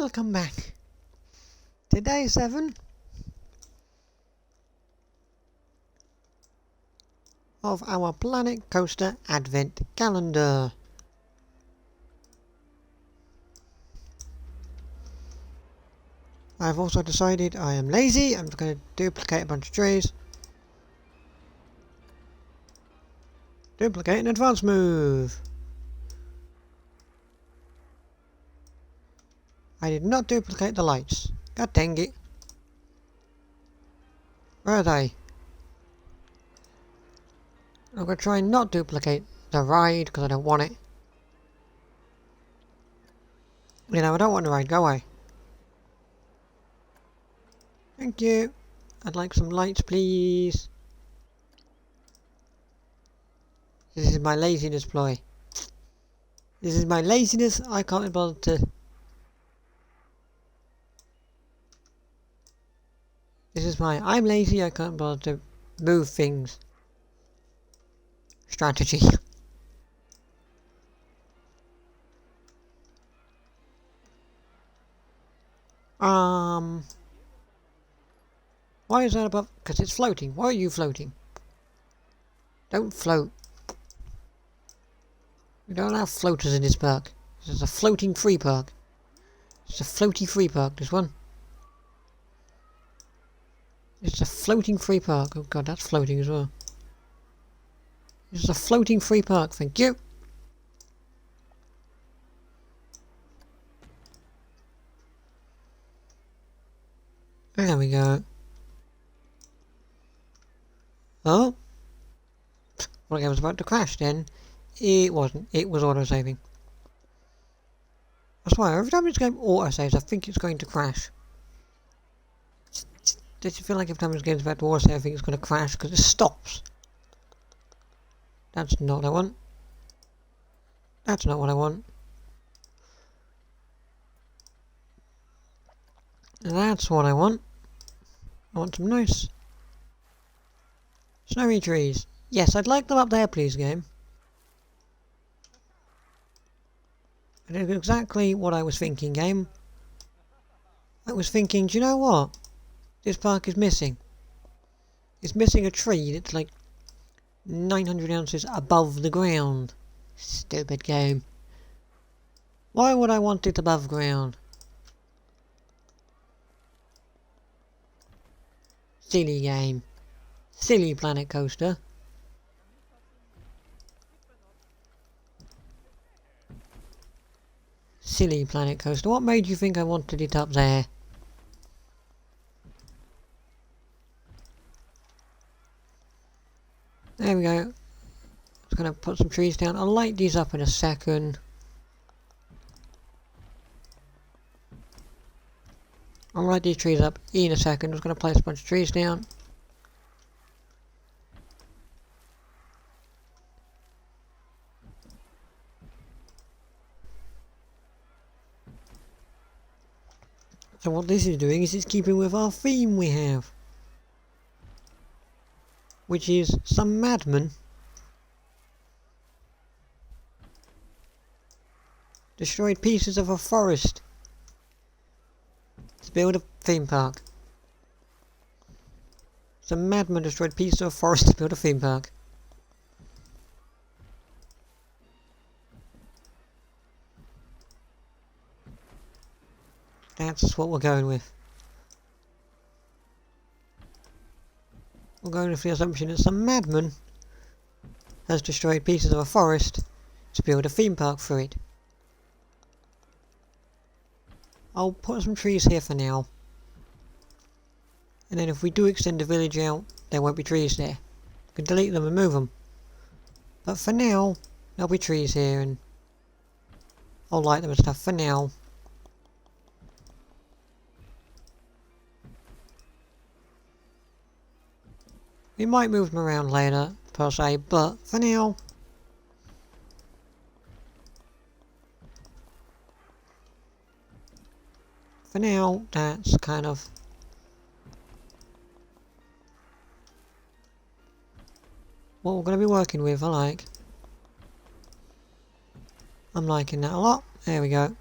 Welcome back to day 7 of our Planet Coaster Advent Calendar. I've also decided I am lazy. I'm just going to duplicate a bunch of trees. Duplicate an advance move. I did not duplicate the lights. God dang it. Where are they? I'm going to try and not duplicate the ride because I don't want it. You know, I don't want the ride. Go away. Thank you. I'd like some lights, please. This is my laziness ploy. This is my laziness. I can't be bothered to... This is my I'm lazy, I can't bother to move things strategy. Why is that above? Because it's floating. Why are you floating? Don't float. We don't have floaters in this park. This is a floating free park. It's a floaty free park, this one. It's a floating free park. Oh god, that's floating as well. This is a floating free park, thank you. There we go. Oh. Well, I was about to crash then. It wasn't. It was auto-saving. I swear, every time this game auto-saves, I think it's going to crash. Does it feel like every time this game's about to auto-save, I think it's going to crash because it stops? That's not what I want. That's not what I want. That's what I want. I want some nice snowy trees. Yes, I'd like them up there, please, game. I did exactly what I was thinking, game. I was thinking, do you know what? This park is missing. It's missing a tree that's like 900 ounces above the ground. Stupid game. Why would I want it above ground? Silly game. Silly Planet Coaster. Silly Planet Coaster. What made you think I wanted it up there? There we go. Just gonna put some trees down. I'll light these up in a second. I'll light these trees up in a second. I'm just gonna place a bunch of trees down. So what this is doing is it's keeping with our theme we have, which is some madman destroyed pieces of a forest to build a theme park. Some madman destroyed pieces of a forest to build a theme park. That's what we're going with. We're going with the assumption that some madman has destroyed pieces of a forest to build a theme park for it. I'll put some trees here for now. And then if we do extend the village out, there won't be trees there. We can delete them and move them. But for now, there'll be trees here and I'll light them and stuff for now. We might move them around later, per se, but for now... For now, that's kind of... what we're going to be working with, I'm liking that a lot. There we go.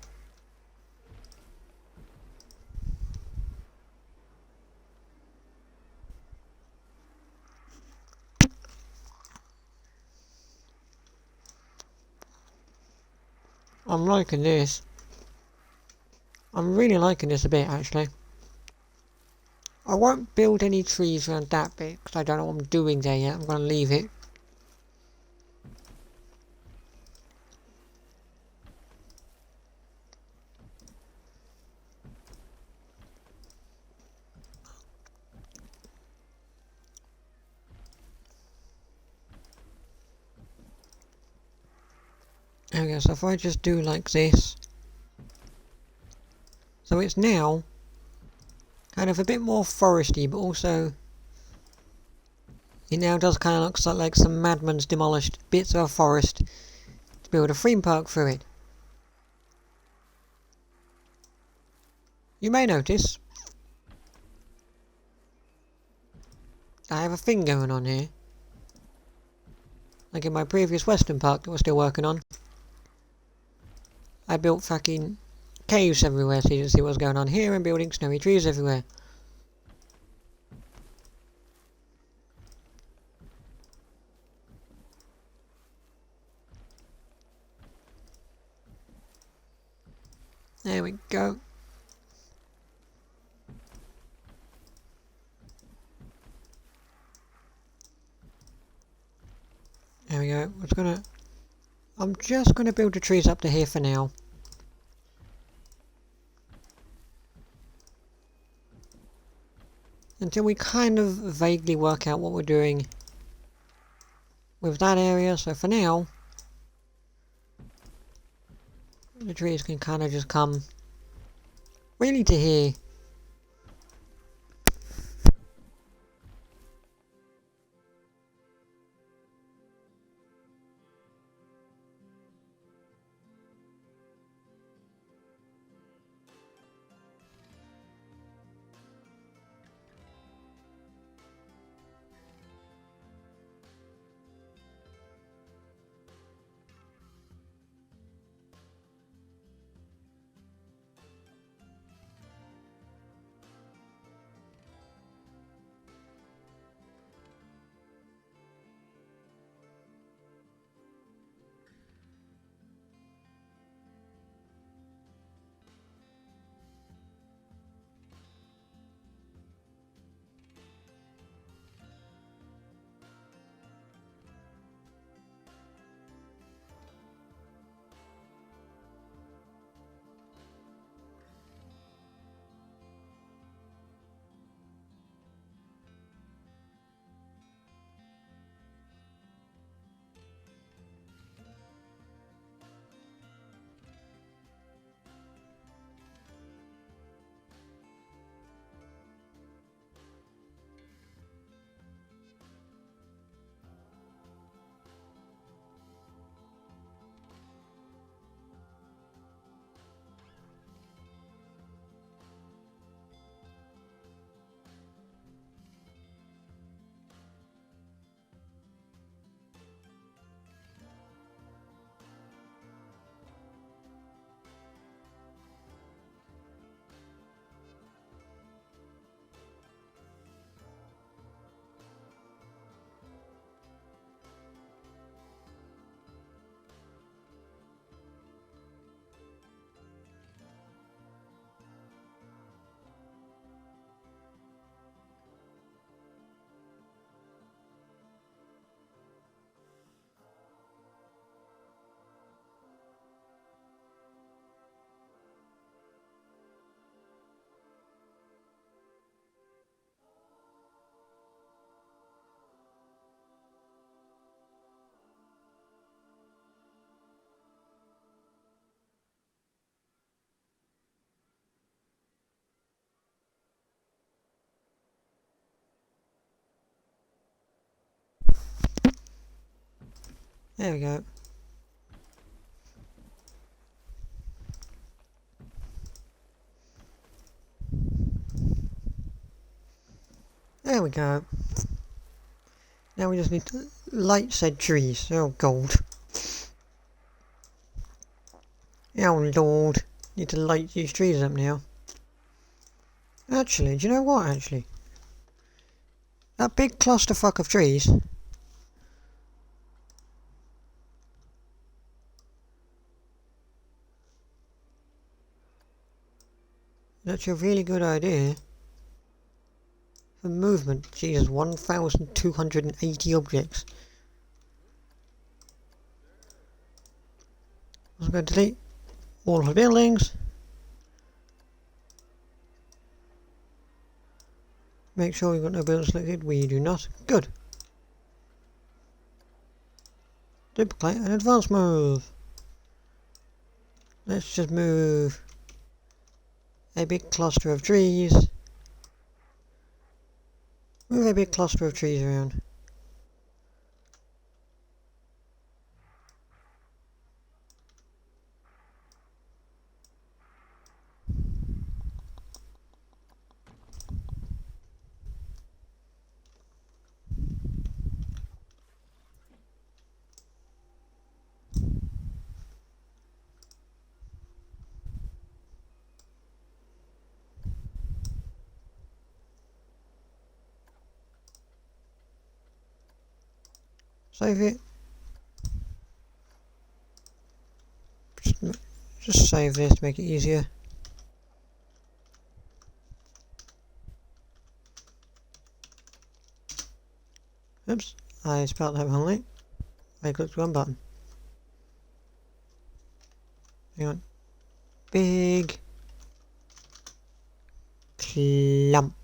I'm liking this. I'm really liking this a bit, actually. I won't build any trees around that bit, because I don't know what I'm doing there yet. I'm going to leave it. There we go, so if I just do like this. So it's now kind of a bit more foresty, but also it now does kind of look like some madman's demolished bits of a forest to build a theme park through it. You may notice I have a thing going on here. Like in my previous western park that we're still working on. I built fucking caves everywhere so you can see what's going on here, and building snowy trees everywhere. There we go. There we go. I'm just gonna build the trees up to here for now. Until we kind of vaguely work out what we're doing with that area. So for now, the trees can kind of just come really to here. There we go. There we go. Now we just need to light said trees. Oh god. Oh lord. Need to light these trees up now. Actually, do you know what actually? That big clusterfuck of trees. actually a really good idea for movement. Jesus, 1,280 objects. I'm going to delete all of the buildings. Make sure we've got no buildings selected. We do not. Good. Duplicate and advance move. Let's just move a big cluster of trees. Move a big cluster of trees around. Save it. Just save this to make it easier. Oops, I spelled that wrongly. I clicked one button. Hang on. Big clump.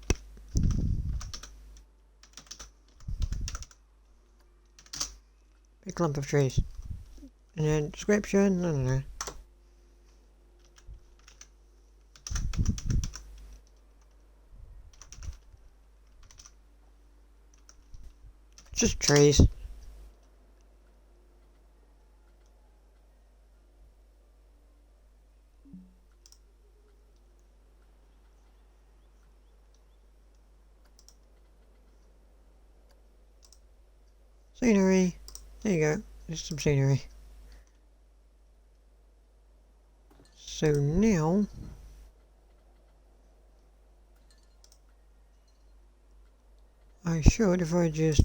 Big clump of trees. And then description, I don't know. Just trees. Scenery. There you go. Just some scenery. So now I should, if I just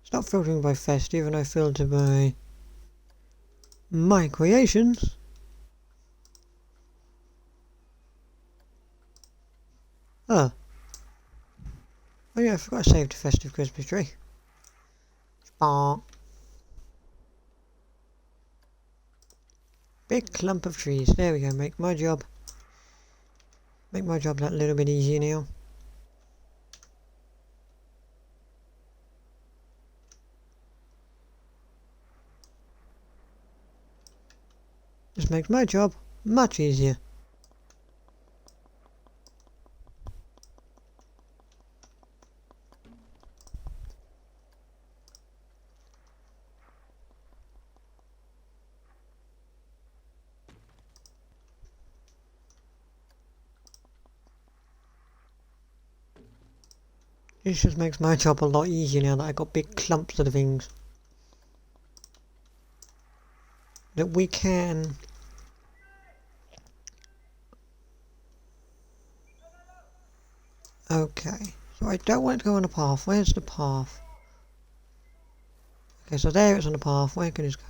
stop filtering by festive and I filter by my creations. Oh yeah, I forgot I saved a festive Christmas tree. Bonk. Big clump of trees. There we go. Make my job that little bit easier now. This makes my job much easier. This just makes my job a lot easier now that I got big clumps of the things that we can okay, so I don't want it to go on a path. Where's the path? Okay, so there it's on the path. Where can it go?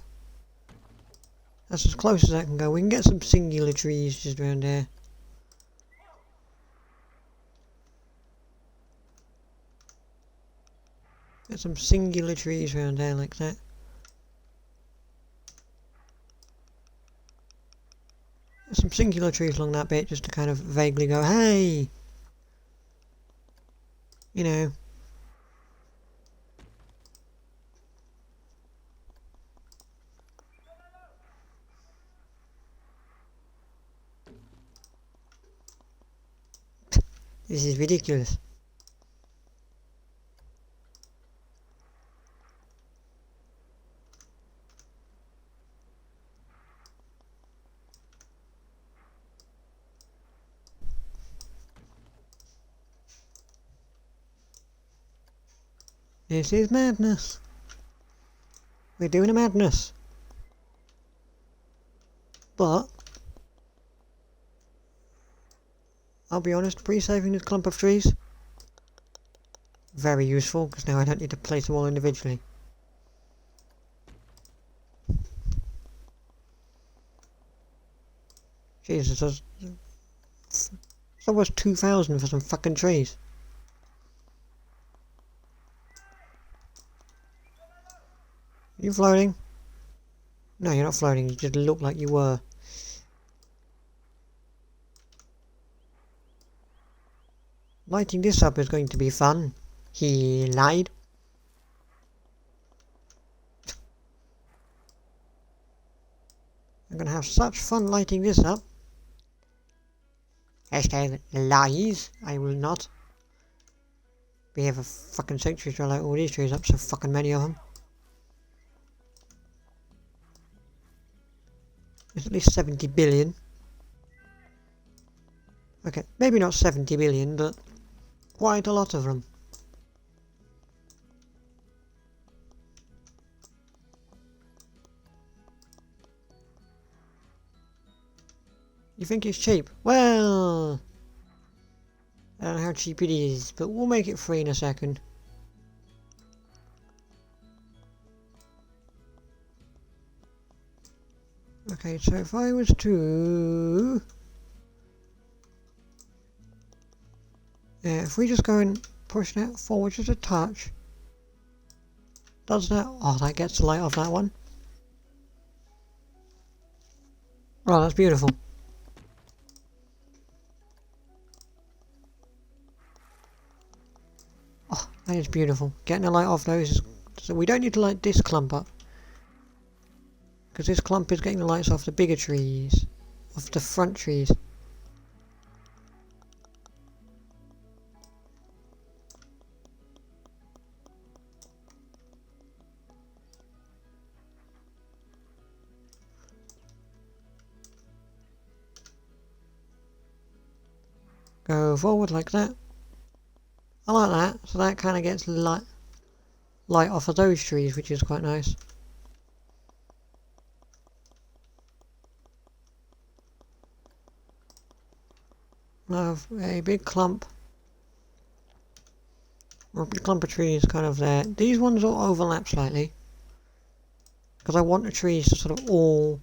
That's as close as I can go. We can get some singular trees just around there. Get some singular trees around there like that. Get some singular trees along that bit just to kind of vaguely go, hey! You know. This is ridiculous. This is madness. We're doing a madness. But I'll be honest, pre-saving this clump of trees, very useful, because now I don't need to place them all individually. Jesus, there's It's almost 2,000 for some fucking trees. Are you floating? No, you're not floating, you just look like you were. Lighting this up is going to be fun. He lied. I'm gonna have such fun lighting this up. Hashtag lies. I will not. We have a fucking century to light all these trees up, so fucking many of them. There's at least 70 billion. Okay, maybe not 70 billion, but quite a lot of them. You think it's cheap? Well, I don't know how cheap it is, but we'll make it free in a second. Okay, so if I was to... Yeah, if we just go and push that forward just a touch. Does that... Oh, that gets the light off that one. Oh, that's beautiful. Oh, that is beautiful. Getting the light off those is... So we don't need to light this clump up. Because this clump is getting the lights off the bigger trees. Off the front trees. Go forward like that. I like that, so that kind of gets light off of those trees, which is quite nice. I have a big clump. Or a big clump of trees kind of there. These ones all overlap slightly. Because I want the trees to sort of all,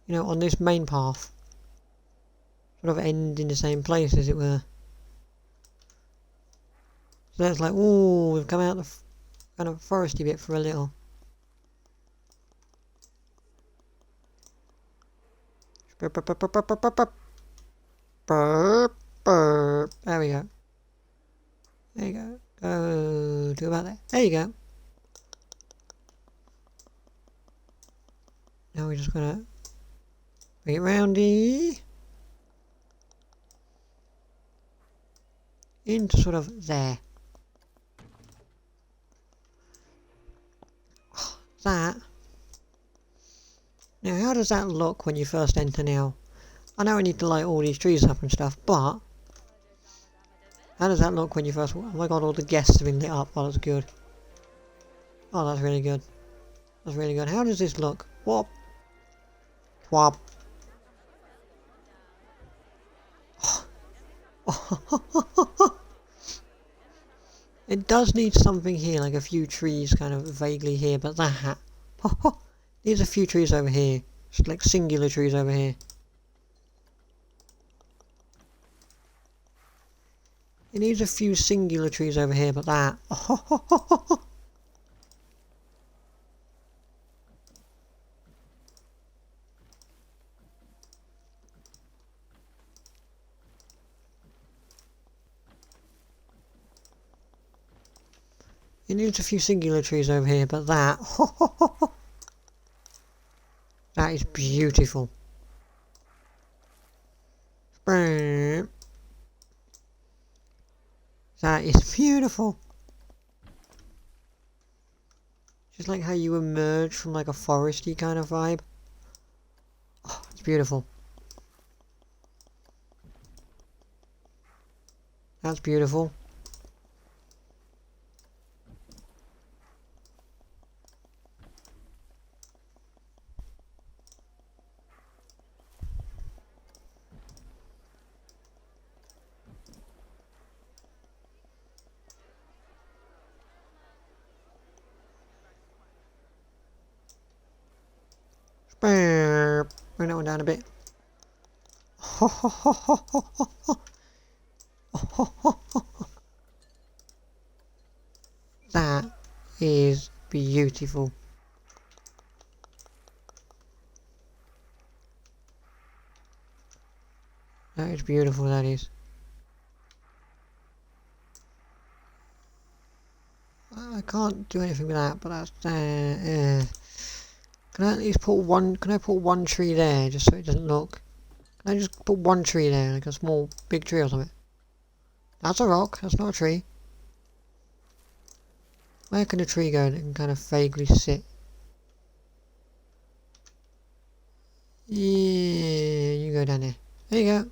you know, on this main path. Sort of end in the same place, as it were. So that's like, ooh, we've come out the kind of foresty bit for a little. Burp, burp, burp, burp, burp, burp, burp. Burp, burp. There we go. There you go. Go to about there. There you go. Now we're just gonna bring it roundy into sort of there. That. Now, how does that look when you first enter now? I know I need to light all these trees up and stuff, but how does that look when you first... Oh my god, all the guests have been lit up. Oh, that's good. Oh, that's really good. That's really good. How does this look? Whoop. Whop. It does need something here, like a few trees kind of vaguely here, but that... There's a few trees over here. Just like singular trees over here. It needs a few singular trees over here, but that... It needs a few singular trees over here, but that... That is beautiful. That is beautiful. Just like how you emerge from like a foresty kind of vibe. Oh, it's beautiful. That's beautiful. Bring that one down a bit. That is beautiful. That is beautiful, that is. I can't do anything with that, but that's can I at least put one? Can I put one tree there just so it doesn't look? Can I just put one tree there, like a small, big tree or something? That's a rock. That's not a tree. Where can a tree go that can kind of vaguely sit? Yeah, you go down there. There you go.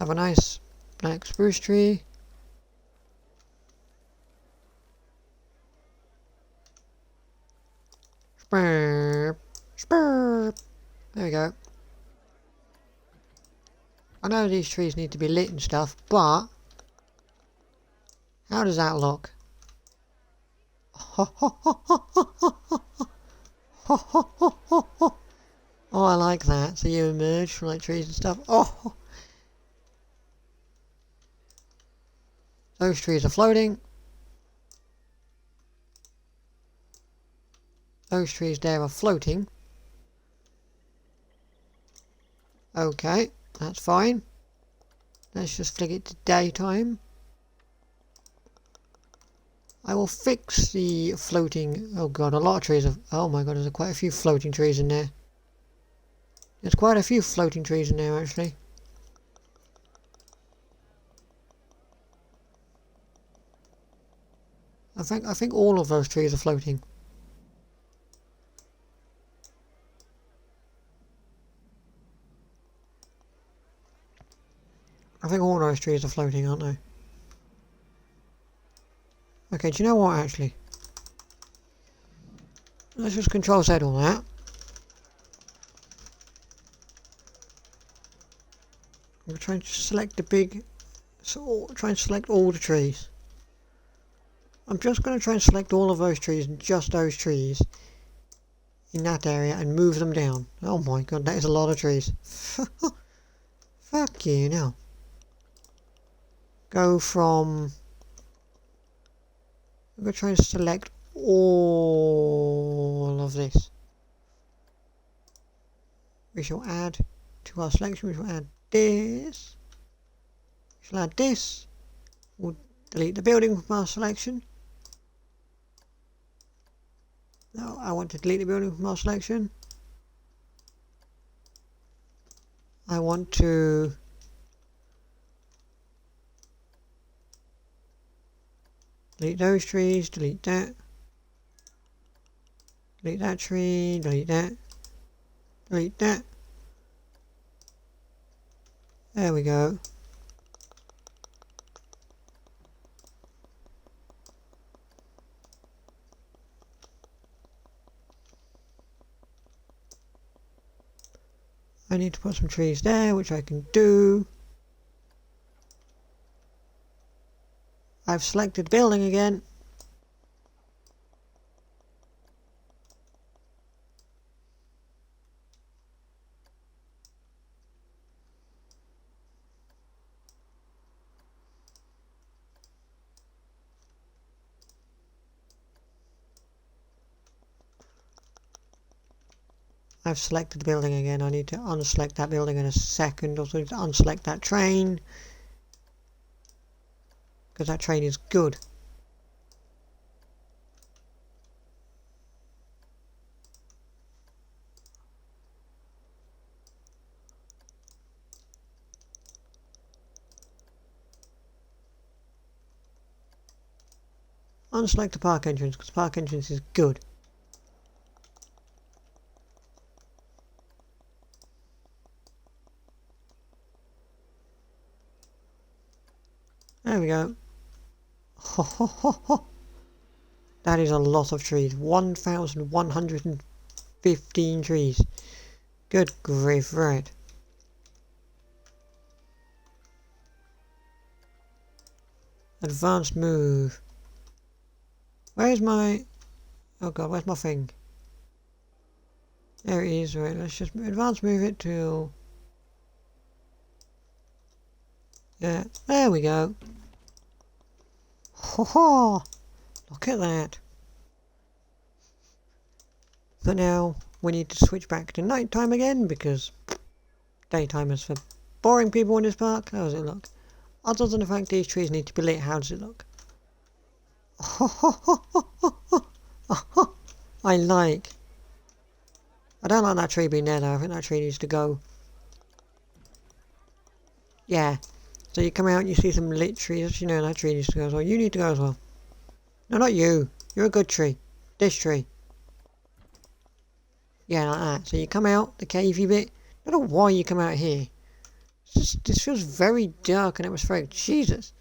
Have a nice black spruce tree. Spurp, spurp. There we go. I know these trees need to be lit and stuff, but how does that look? Oh, I like that. So you emerge from like trees and stuff. Oh, those trees are floating. Those trees there are floating. Okay, that's fine. Let's just flick it to daytime. I will fix the floating. Oh god, a lot of trees have. Oh my god, there's quite a few floating trees in there. There's quite a few floating trees in there actually. I think all of those trees are floating. I think all those trees are floating, aren't they? Okay, do you know what actually? Let's just control Z all that. I'm trying to select the big, so try and select all the trees. I'm just going to try and select all of those trees and just those trees in that area and move them down. Oh my god, that is a lot of trees. Fuck you now. Go from... I'm going to try and select all of this. We shall add to our selection, we shall add this. We shall add this. We'll delete the building from our selection. No, I want to delete the building from our selection. I want to delete those trees, delete that. Delete that tree, delete that. Delete that. There we go. I need to put some trees there, which I can do. I've selected building again. I've selected the building again. I need to unselect that building in a second. Also need to unselect that train, because that train is good. Unselect the park entrance, because the park entrance is good. There we go. Ho ho ho ho. That is a lot of trees. 1,115 trees. Good grief, right. Advanced move. Where's my... Oh god, where's my thing? There it is. Right, let's just advance move it to... Yeah, there we go. Ho ho! Look at that. But now we need to switch back to nighttime again because daytime is for boring people in this park. How does it look? Other than the fact these trees need to be lit, how does it look? I like. I don't like that tree being there though. I think that tree needs to go. Yeah. So you come out and you see some lit trees. You know that tree needs to go as well. You need to go as well. No, not you. You're a good tree. This tree. Yeah, like that. So you come out, the cavey bit. I don't know why you come out here. This feels very dark and atmospheric. Jesus.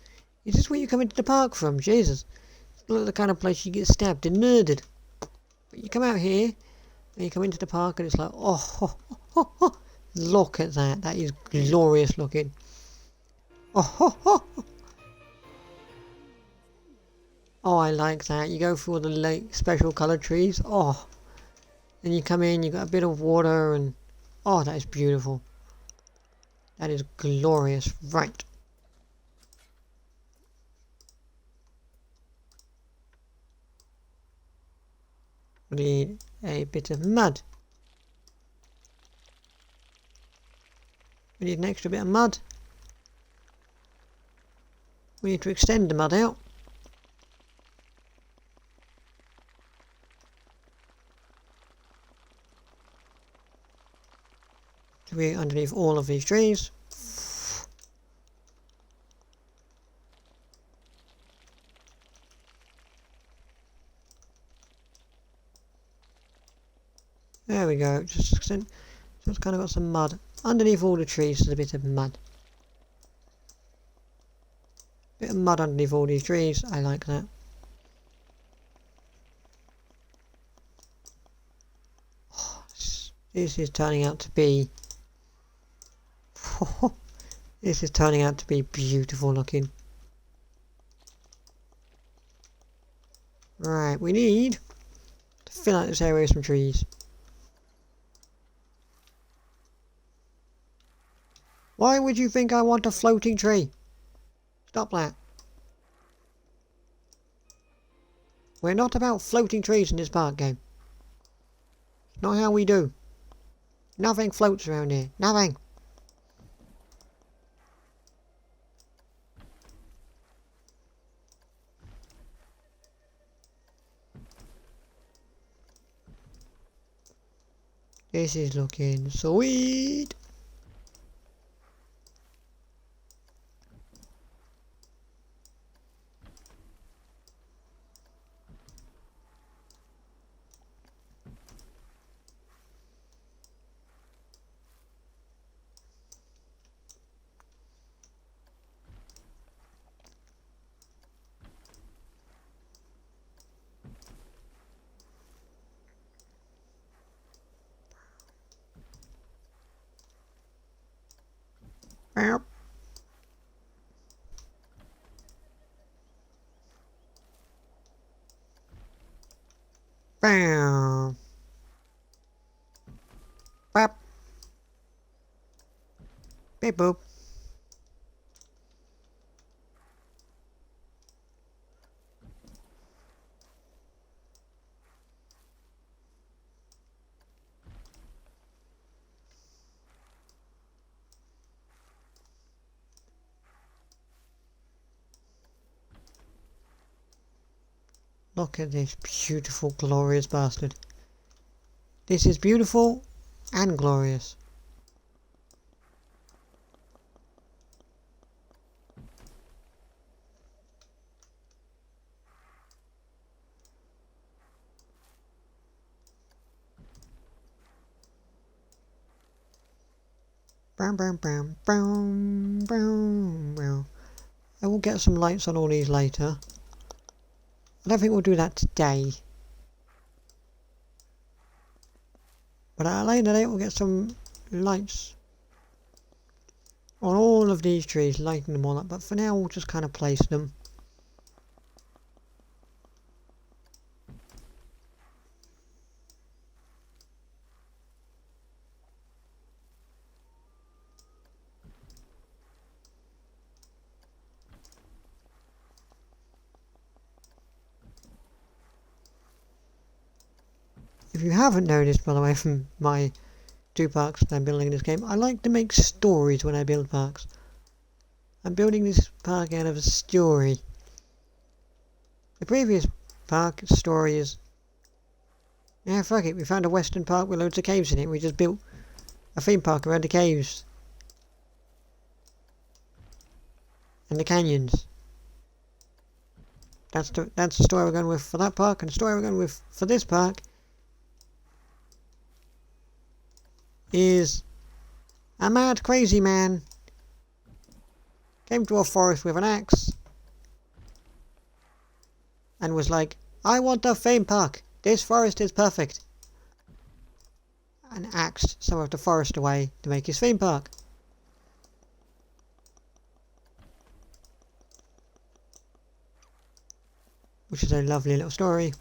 Is this where you come into the park from? Jesus. It's like the kind of place you get stabbed and murdered. But you come out here, and you come into the park and it's like, look at that. That is glorious looking. Oh, I like that. You go through all the late special coloured trees. Oh. Then you come in, you got a bit of water and... Oh, that is beautiful. That is glorious. Right. We need a bit of mud. We need an extra bit of mud. We need to extend the mud out. To be underneath all of these trees. There we go. Just extend. So it's kind of got some mud. Underneath all the trees there's a bit of mud. Bit of mud underneath all these trees. I like that. Oh, this is turning out to be... This is turning out to be beautiful looking. Right, we need to fill out this area with some trees. Why would you think I want a floating tree? Stop that. We're not about floating trees in this park game. It's not how we do. Nothing floats around here. Nothing. This is looking sweet. Bam. Bam. Bap. Beep boop. Look at this beautiful, glorious bastard. This is beautiful and glorious. Bam, bam, bam, bam, bam, bam. I will get some lights on all these later. I don't think we'll do that today. But at a later date we'll get some lights on all of these trees, lighting them all up. But for now we'll just kind of place them. if you haven't noticed, by the way, from my 2 parks that I'm building in this game, I like to make stories when I build parks. I'm building this park out of a story. The previous park story is, yeah, fuck it, we found a western park with loads of caves in it. We just built a theme park around the caves and the canyons. That's the story we're going with for that park, and the story we're going with for this park is a mad crazy man came to a forest with an axe and was like, I want a theme park. This forest is perfect. And axed some of the forest away to make his theme park. Which is a lovely little story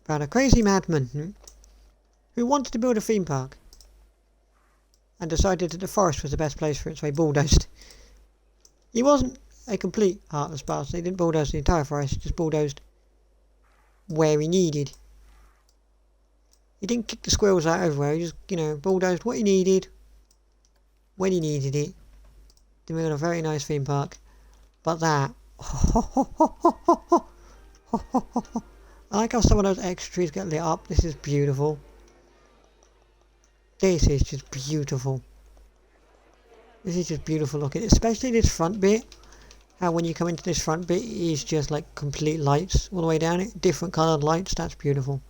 about a crazy madman who wanted to build a theme park and decided that the forest was the best place for it, so he bulldozed. He wasn't a complete heartless bastard. He didn't bulldoze the entire forest, he just bulldozed where he needed. He didn't kick the squirrels out everywhere, he just, bulldozed what he needed when he needed it to build a very nice theme park. But that I like how some of those extra trees get lit up. This is beautiful. This is just beautiful. This is just beautiful looking, especially this front bit. How when you come into this front bit, it is just like complete lights all the way down it. Different coloured lights, that's beautiful.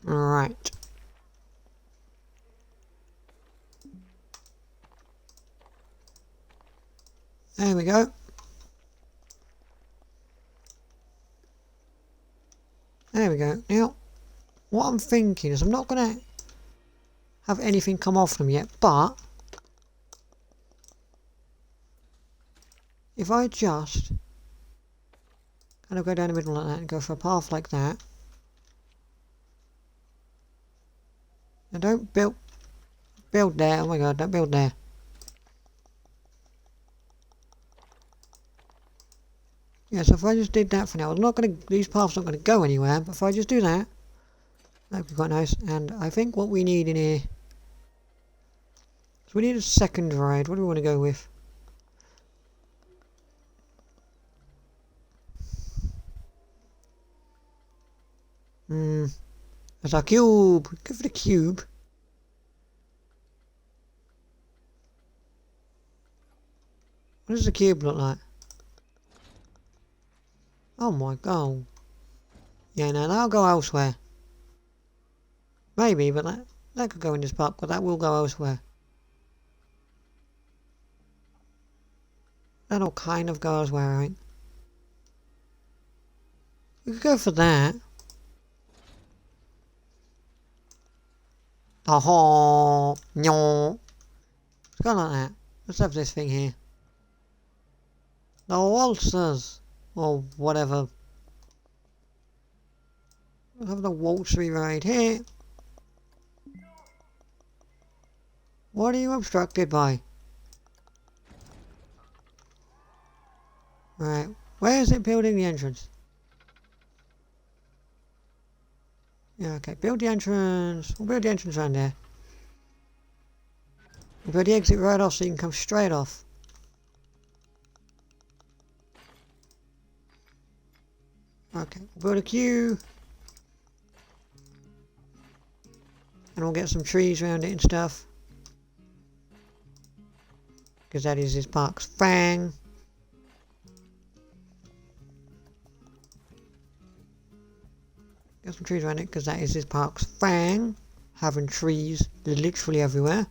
Alright. There we go. There we go. Now, what I'm thinking is I'm not going to have anything come off them yet, but if I just kind of go down the middle like that and go for a path like that, and don't build there, oh my god, don't build there. Yeah, so if I just did that for now, these paths aren't going to go anywhere, but if I just do that, that would be quite nice. And I think what we need in here, so we need a second ride. What do we want to go with? There's our cube. Go for the cube. What does the cube look like? Oh my god. Yeah, no, that'll go elsewhere. Maybe, but that could go in this park, but that will go elsewhere. That'll kind of go elsewhere, I think. We could go for that. Oh, no. Let's go like that. Let's have this thing here. The waltzers. Or whatever. We'll have the waltzery ride here. What are you obstructed by? Right. Where is it building the entrance? Yeah, okay. Build the entrance. We'll build the entrance around there. We'll build the exit right off so you can come straight off. Okay, we'll build a queue. And we'll get some trees around it and stuff. Because that is this park's fang. Get some trees around it because that is this park's fang. Having trees literally everywhere.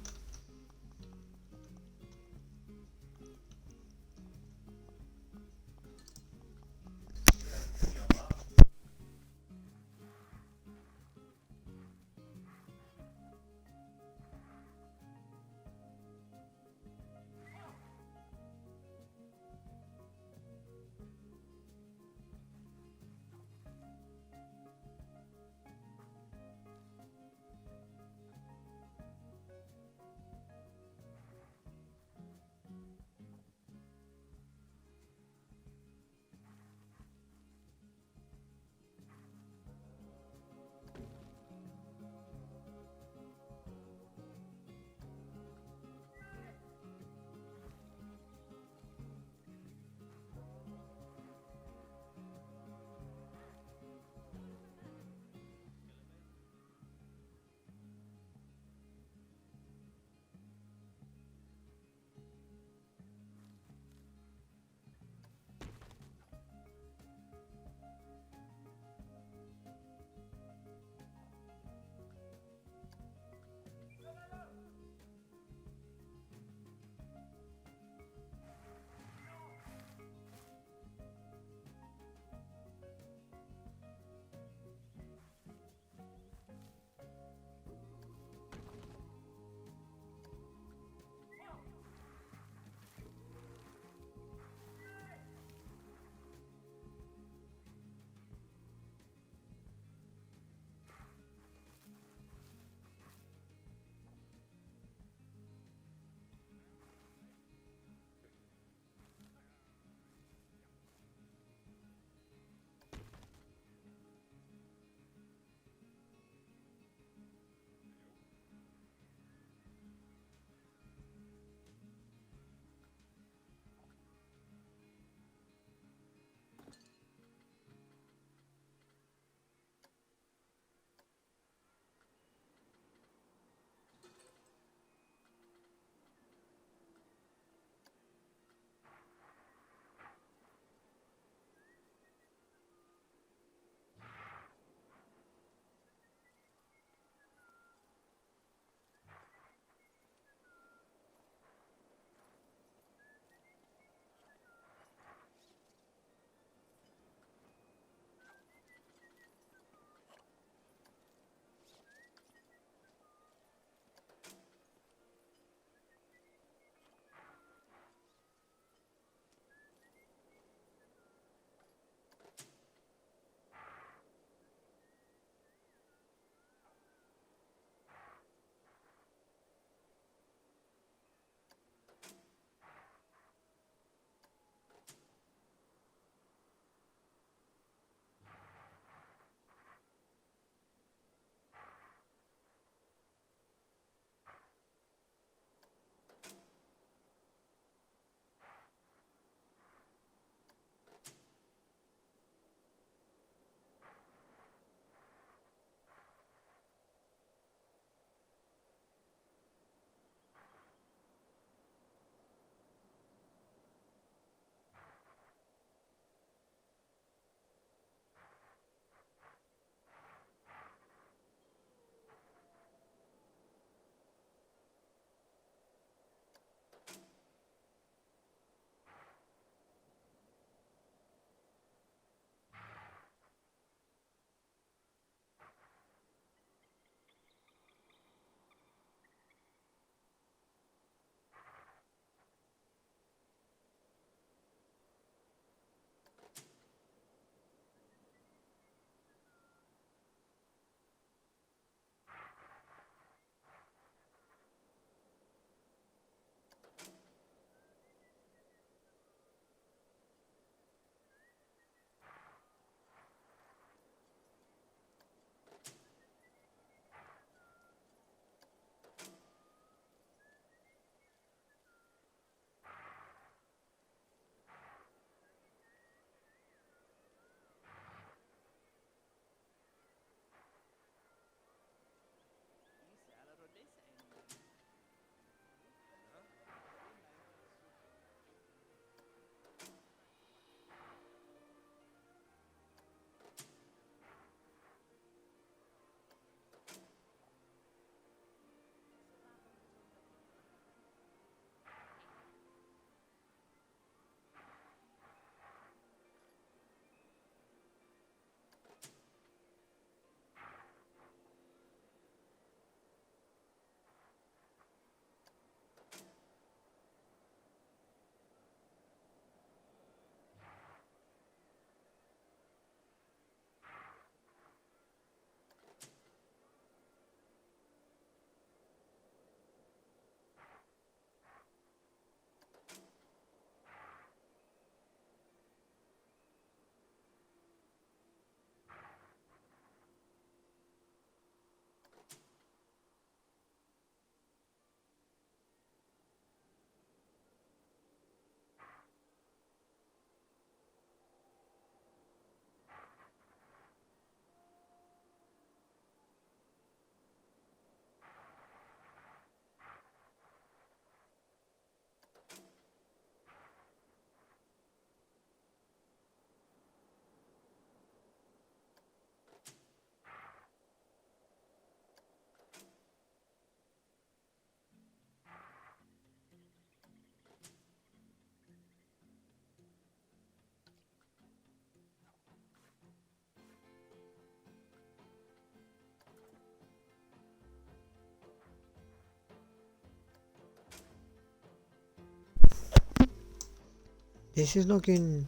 This is looking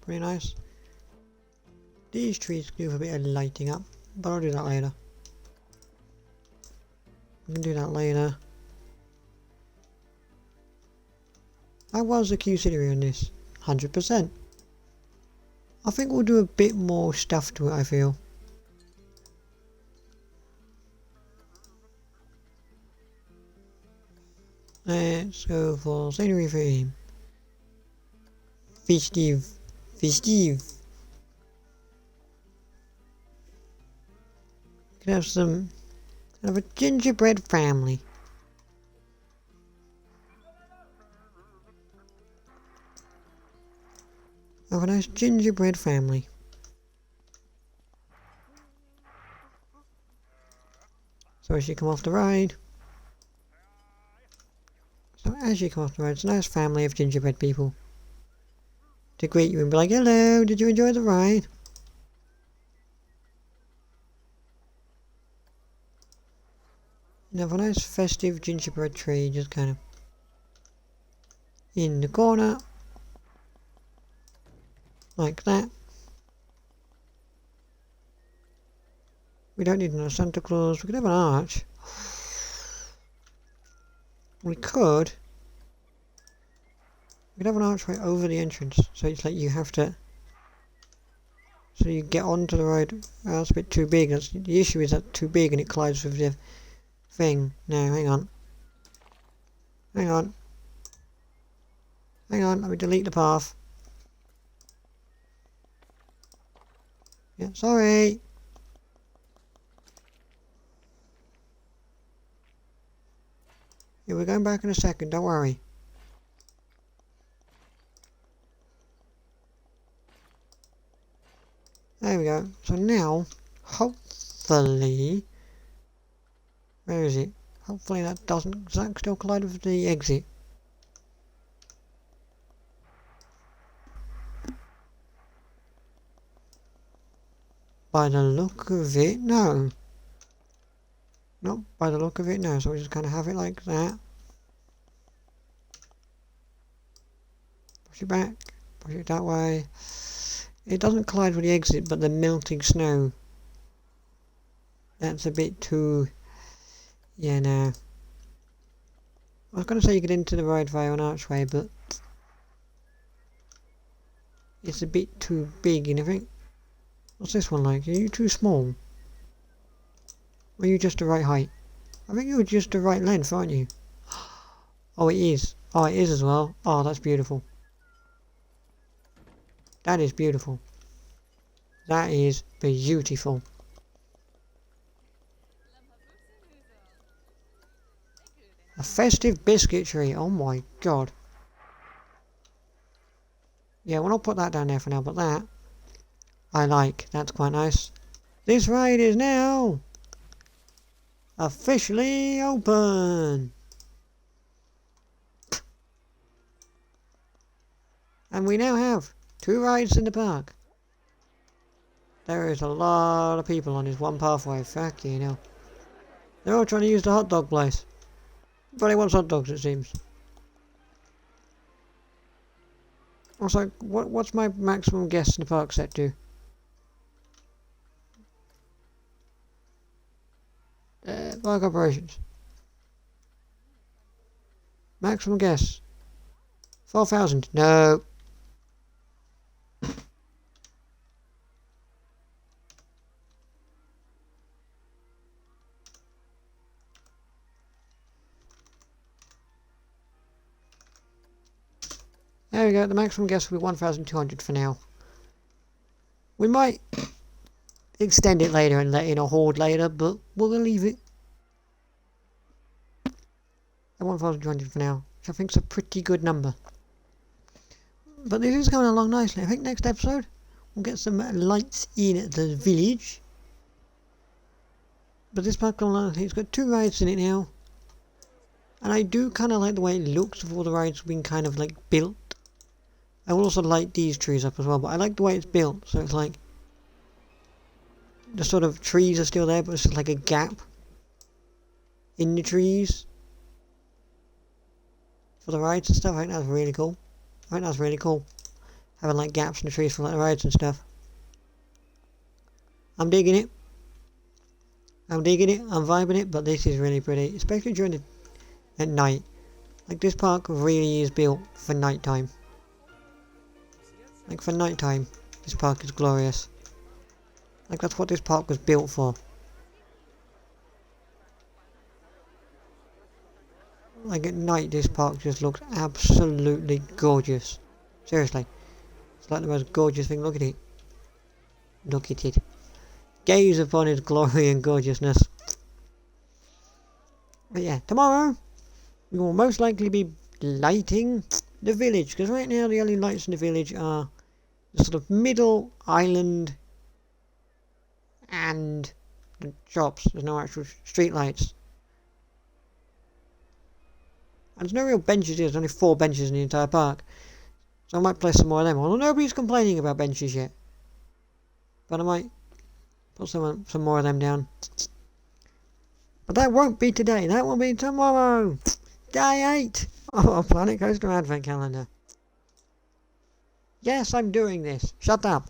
pretty nice. These trees do have a bit of lighting up, but I'll do that later. We can do that later. How was the Q City on this? 100%. I think we'll do a bit more stuff to it, I feel. Let's go for scenery theme. Festive. Festive. We can have some kind of a gingerbread family. Have a nice gingerbread family. So as you come off the ride. So as you come off the ride, it's a nice family of gingerbread people to greet you and be like, hello, did you enjoy the ride? And have a nice festive gingerbread tree just kind of in the corner. Like that. We don't need another Santa Claus. We could have an arch. We could have an archway over the entrance, so it's like you have to. So you get onto the road. Oh, that's a bit too big. That's the issue. Is that too big and it collides with the thing? No, hang on. Hang on. Hang on. Let me delete the path. Yeah, sorry. Yeah, we're going back in a second. Don't worry. There we go. So now, hopefully, where is it? Hopefully that doesn't. Does that still collide with the exit? By the look of it, no. Not by the look of it, no. So we just kind of have it like that. Push it back. Push it that way. It doesn't collide with the exit, but the melting snow. That's a bit too. Yeah, no. I was going to say you get into the ride via an archway, but it's a bit too big, you know, I think. What's this one like? Are you too small? Or are you just the right height? I think you're just the right length, aren't you? Oh, it is. Oh, it is as well. Oh, that's beautiful. That is beautiful. That is beautiful. A festive biscuit tree. Oh my god. Yeah, we'll not put that down there for now, but that I like. That's quite nice. This ride is now officially open. And we now have 2 rides in the park. There is a lot of people on this one pathway. Fuck you know. They're all trying to use the hot dog place. Everybody wants hot dogs, it seems. Also, what's my maximum guests in the park set to? Park operations. Maximum guests. 4,000. No. There we go. The maximum guess will be 1,200 for now. We might extend it later and let in a horde later, but we'll leave it at 1,200 for now, which I think is a pretty good number. But this is going along nicely. I think next episode we'll get some lights in the village. But this park going along, it's got 2 rides in it now. And I do kind of like the way it looks with all the rides being kind of like built. I will also light these trees up as well, but I like the way it's built, so it's like the sort of trees are still there, but it's just like a gap in the trees for the rides and stuff. I think that's really cool. having like gaps in the trees for like the roads and stuff. I'm digging it. I'm vibing it, but this is really pretty, especially during at night. Like, this park really is built for nighttime. Like, for nighttime, this park is glorious. Like, that's what this park was built for. Like, at night, this park just looks absolutely gorgeous. Seriously. It's like the most gorgeous thing. Look at it. Look at it. Gaze upon its glory and gorgeousness. But yeah, tomorrow, we will most likely be lighting the village. Because right now, the only lights in the village are the sort of middle island and the shops. There's no actual street lights. And there's no real benches here. There's only 4 benches in the entire park. So I might place some more of them. Although nobody's complaining about benches yet. But I might put some more of them down. But that won't be today. That will be tomorrow. Day 8 of our Planet Coaster Advent Calendar. Yes, I'm doing this. Shut up.